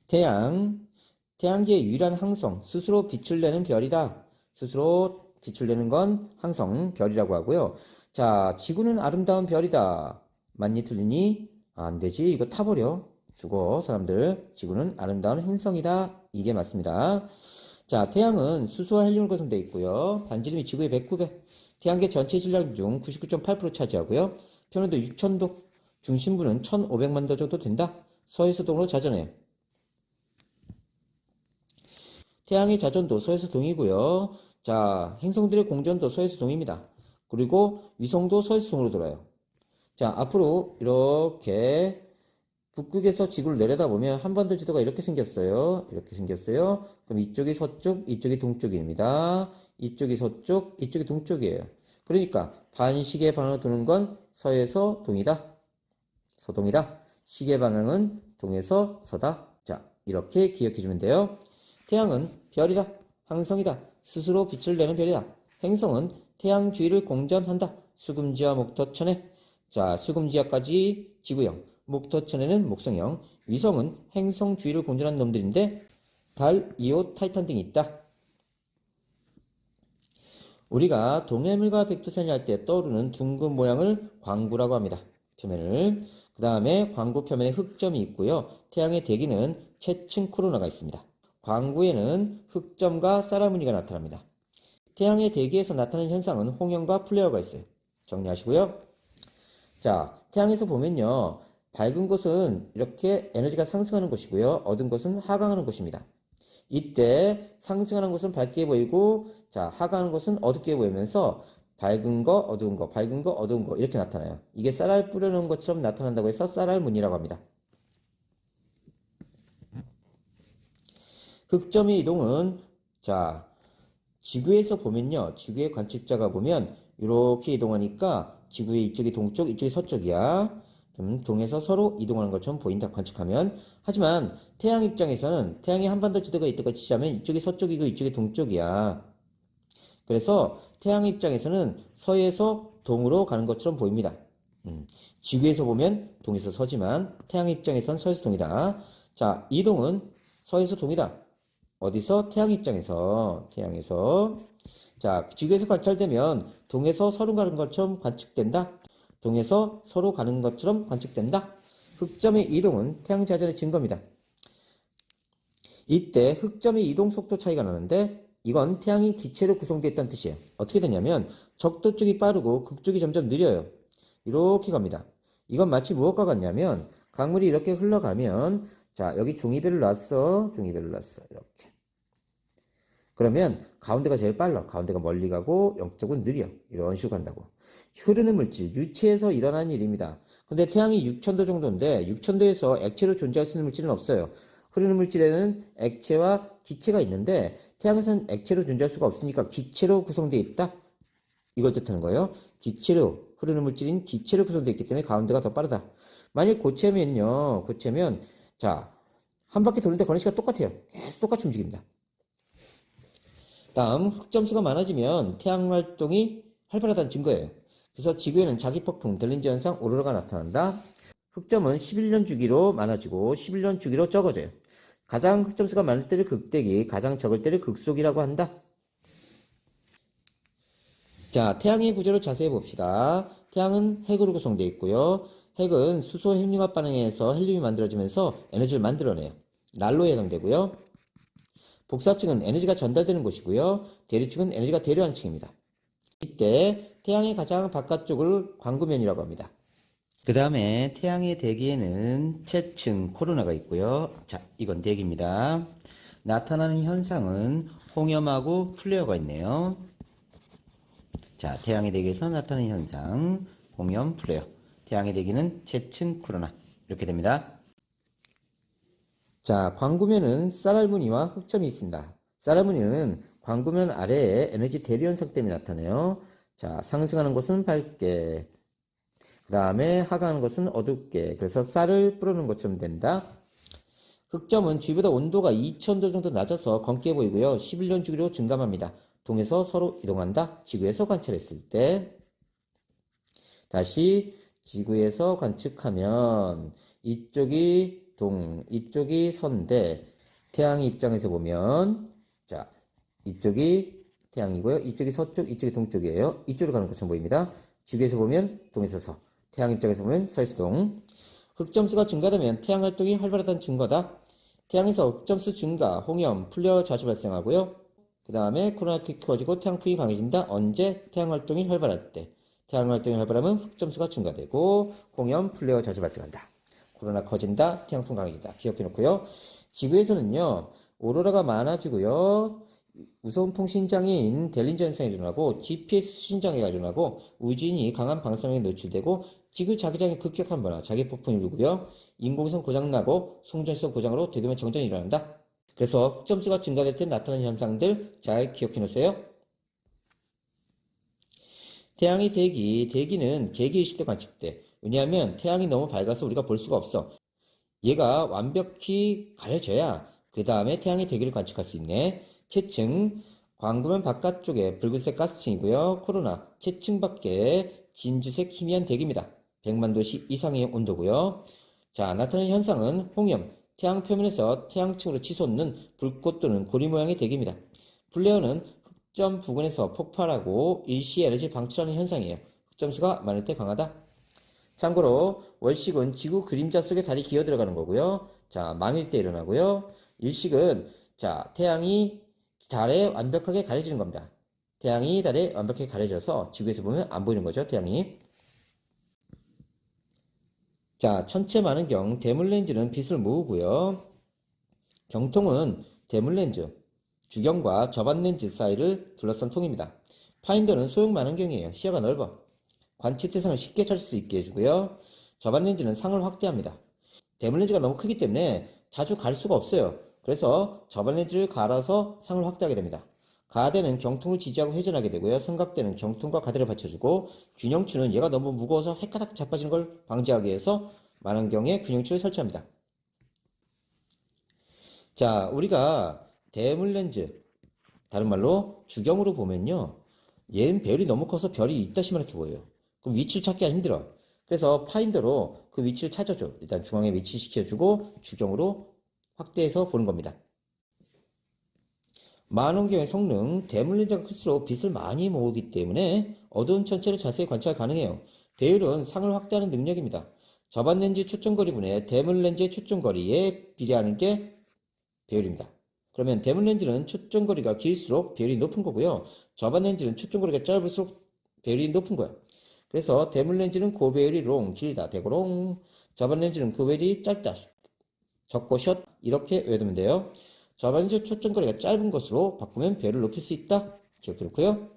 태양계의 유일한 항성, 스스로 빛을 내는 별이다. 스스로 빛을 내는 건 항성, 별이라고 하고요. 자, 지구는 아름다운 별이다. 맞니, 틀리니? 안 되지. 이거 타버려. 죽어, 사람들. 지구는 아름다운 행성이다. 이게 맞습니다. 자, 태양은 수소와 헬륨으로 구성되어 있고요. 반지름이 지구의 109배. 태양계 전체 질량 중 99.8% 차지하고요. 편온도 6000도, 중심부는 1500만 도 정도 된다. 서에서 동으로 자전해요. 태양의 자전도 서에서 동이고요. 자, 행성들의 공전도 서에서 동입니다. 그리고 위성도 서에서 동으로 돌아요. 자, 앞으로 이렇게 북극에서 지구를 내려다보면 한반도 지도가 이렇게 생겼어요. 이렇게 생겼어요. 그럼 이쪽이 서쪽, 이쪽이 동쪽입니다. 이쪽이 서쪽, 이쪽이 동쪽이에요. 그러니까 반시계 방향으로 도는 건 서에서 동이다. 서동이다. 시계 방향은 동에서 서다. 자, 이렇게 기억해주면 돼요. 태양은 별이다. 항성이다. 스스로 빛을 내는 별이다. 행성은 태양 주위를 공전한다. 수금지와 목토천해. 자, 수금지와까지 지구형, 목토천해는 목성형, 위성은 행성 주위를 공전하는 놈들인데 달, 이오, 타이탄 등이 있다. 우리가 동해물과 백두산이 할 때 떠오르는 둥근 모양을 광구라고 합니다. 표면을. 그 다음에 광구 표면에 흑점이 있고요. 태양의 대기는 채층 코로나가 있습니다. 광구에는 흑점과 쌀알무늬가 나타납니다. 태양의 대기에서 나타나는 현상은 홍형과 플레어가 있어요. 정리하시고요. 자, 태양에서 보면요. 밝은 곳은 이렇게 에너지가 상승하는 곳이고요. 어두운 곳은 하강하는 곳입니다. 이때 상승하는 곳은 밝게 보이고, 자, 하강하는 곳은 어둡게 보이면서 밝은 거, 어두운 거, 밝은 거, 어두운 거 이렇게 나타나요. 이게 쌀알 뿌려놓은 것처럼 나타난다고 해서 쌀알무늬라고 합니다. 흑점의 이동은 자, 지구에서 보면요. 지구의 관측자가 보면 이렇게 이동하니까 지구의 이쪽이 동쪽, 이쪽이 서쪽이야. 동에서 서로 이동하는 것처럼 보인다. 관측하면. 하지만 태양 입장에서는 태양이 한반도 지도가 있다고 치자면 이쪽이 서쪽이고 이쪽이 동쪽이야. 그래서 태양 입장에서는 서에서 동으로 가는 것처럼 보입니다. 지구에서 보면 동에서 서지만 태양 입장에서는 서에서 동이다. 자, 이동은 서에서 동이다. 어디서? 태양 입장에서. 태양에서. 자, 지구에서 관찰되면 동에서 서로 가는 것처럼 관측된다. 동에서 서로 가는 것처럼 관측된다. 흑점의 이동은 태양 자전의 증거입니다. 이때 흑점의 이동 속도 차이가 나는데 이건 태양이 기체로 구성되어 있다는 뜻이에요. 어떻게 되냐면 적도 쪽이 빠르고 극 쪽이 점점 느려요. 이렇게 갑니다. 이건 마치 무엇과 같냐면 강물이 이렇게 흘러가면 자, 여기 종이배를 놨어. 종이배를 놨어. 이렇게. 그러면 가운데가 제일 빨라. 가운데가 멀리 가고 영쪽은 느려. 이런 식으로 간다고. 흐르는 물질, 유체에서 일어나는 일입니다. 근데 태양이 6000도 정도인데 6000도에서 액체로 존재할 수 있는 물질은 없어요. 흐르는 물질에는 액체와 기체가 있는데 태양에서는 액체로 존재할 수가 없으니까 기체로 구성되어 있다. 이걸 뜻하는 거예요. 기체로, 흐르는 물질인 기체로 구성되어 있기 때문에 가운데가 더 빠르다. 만약 고체면요. 고체면 자, 한 바퀴 도는데 걸리는 시간 똑같아요. 계속 똑같이 움직입니다. 다음, 흑점수가 많아지면 태양 활동이 활발하다는 증거예요. 그래서 지구에는 자기폭풍, 델린지 현상, 오로라가 나타난다. 흑점은 11년 주기로 많아지고 11년 주기로 적어져요. 가장 흑점수가 많을 때를 극대기, 가장 적을 때를 극속이라고 한다. 자, 태양의 구조를 자세히 봅시다. 태양은 핵으로 구성되어 있고요. 핵은 수소 핵융합 반응에서 헬륨이 만들어지면서 에너지를 만들어내요. 난로에 해당되고요. 복사층은 에너지가 전달되는 곳이고요. 대류층은 에너지가 대류하는 층입니다. 이때 태양의 가장 바깥쪽을 광구면이라고 합니다. 그 다음에 태양의 대기에는 채층 코로나가 있고요. 자, 이건 대기입니다. 나타나는 현상은 홍염하고 플레어가 있네요. 자, 태양의 대기에서 나타나는 현상, 홍염, 플레어. 태양의 대기는 채층 코로나. 이렇게 됩니다. 자, 광구면은 쌀알무늬와 흑점이 있습니다. 쌀알무늬는 광구면 아래에 에너지 대류 현상 때문에 나타나요. 자, 상승하는 곳은 밝게, 그 다음에 하강하는 곳은 어둡게, 그래서 쌀을 뿌리는 것처럼 된다. 흑점은 주위보다 온도가 2000도 정도 낮아서 검게 보이고요. 11년 주기로 증감합니다. 동에서 서로 이동한다. 지구에서 관찰했을 때. 다시 지구에서 관측하면 이쪽이 동, 이쪽이 서인데 태양의 입장에서 보면 자, 이쪽이 태양이고요. 이쪽이 서쪽, 이쪽이 동쪽이에요. 이쪽으로 가는 것처럼 보입니다. 지구에서 보면 동에서 서, 태양 입장에서 보면 서에서 동. 흑점수가 증가되면 태양 활동이 활발하다는 증거다. 태양에서 흑점수 증가, 홍염, 플레어 자주 발생하고요. 그 다음에 코로나 키워지고 태양풍이 강해진다. 언제? 태양 활동이 활발할 때. 태양 활동이 활발하면 흑점수가 증가되고 홍염, 플레어 자주 발생한다. 코로나 커진다. 태양풍 강해진다. 기억해 놓고요. 지구에서는요. 오로라가 많아지고요. 무서운 통신장애인 델린저 현상이 일어나고 GPS 수신장애가 일어나고 우주인이 강한 방사능에 노출되고 지구 자기장의 급격한 변화, 자기 폭풍이 불고요. 인공위성 고장나고 송전시설 고장으로 대규모 정전이 일어난다. 그래서 흑점수가 증가될 때 나타나는 현상들 잘 기억해 놓으세요. 태양의 대기는 개기의 시대 관측돼. 왜냐하면 태양이 너무 밝아서 우리가 볼 수가 없어. 얘가 완벽히 가려져야 그 다음에 태양의 대기를 관측할 수 있네. 채층, 광구면 바깥쪽에 붉은색 가스층이고요. 코로나, 채층 밖에 진주색 희미한 대기입니다. 100만 도씨 이상의 온도고요. 자, 나타나는 현상은 홍염, 태양 표면에서 태양층으로 치솟는 불꽃 또는 고리 모양의 대기입니다. 플레어는 흑점 부근에서 폭발하고 일시에 에너지 방출하는 현상이에요. 흑점수가 많을 때 강하다. 참고로 월식은 지구 그림자 속에 달이 기어 들어가는 거고요. 자, 망일 때 일어나고요. 일식은 자, 태양이 달에 완벽하게 가려지는 겁니다. 태양이 달에 완벽하게 가려져서 지구에서 보면 안 보이는 거죠, 태양이. 자, 천체 만원경, 대물렌즈는 빛을 모으고요. 경통은 대물렌즈, 주경과 접안렌즈 사이를 둘러싼 통입니다. 파인더는 소형 만원경이에요. 시야가 넓어. 관측 대상을 쉽게 찾을 수 있게 해주고요. 접안렌즈는 상을 확대합니다. 대물렌즈가 너무 크기 때문에 자주 갈 수가 없어요. 그래서 접안렌즈를 갈아서 상을 확대하게 됩니다. 가대는 경통을 지지하고 회전하게 되고요. 삼각대는 경통과 가대를 받쳐주고 균형추는 얘가 너무 무거워서 헷가닥 자빠지는 걸 방지하기 위해서 만원경에 균형추를 설치합니다. 자, 우리가 대물렌즈, 다른 말로 주경으로 보면요. 얘는 별이 너무 커서 별이 있다시만 이렇게 보여요. 그럼 위치를 찾기가 힘들어. 그래서 파인더로 그 위치를 찾아줘. 일단 중앙에 위치시켜주고 주경으로 확대해서 보는 겁니다. 만원경의 성능, 대물렌즈가 클수록 빛을 많이 모으기 때문에 어두운 천체를 자세히 관찰 가능해요. 배율은 상을 확대하는 능력입니다. 접안렌즈 초점거리분의 대물렌즈의 초점거리에 비례하는 게 배율입니다. 그러면 대물렌즈는 초점거리가 길수록 배율이 높은 거고요. 접안렌즈는 초점거리가 짧을수록 배율이 높은 거예요. 그래서 대물렌즈는 고배율이 롱, 길다, 대고롱. 접안렌즈는 고배율이 짧다, 적고 숏, 이렇게 외우면 돼요. 접안렌즈 초점거리가 짧은 것으로 바꾸면 배율을 높일 수 있다. 기억해 놓고요.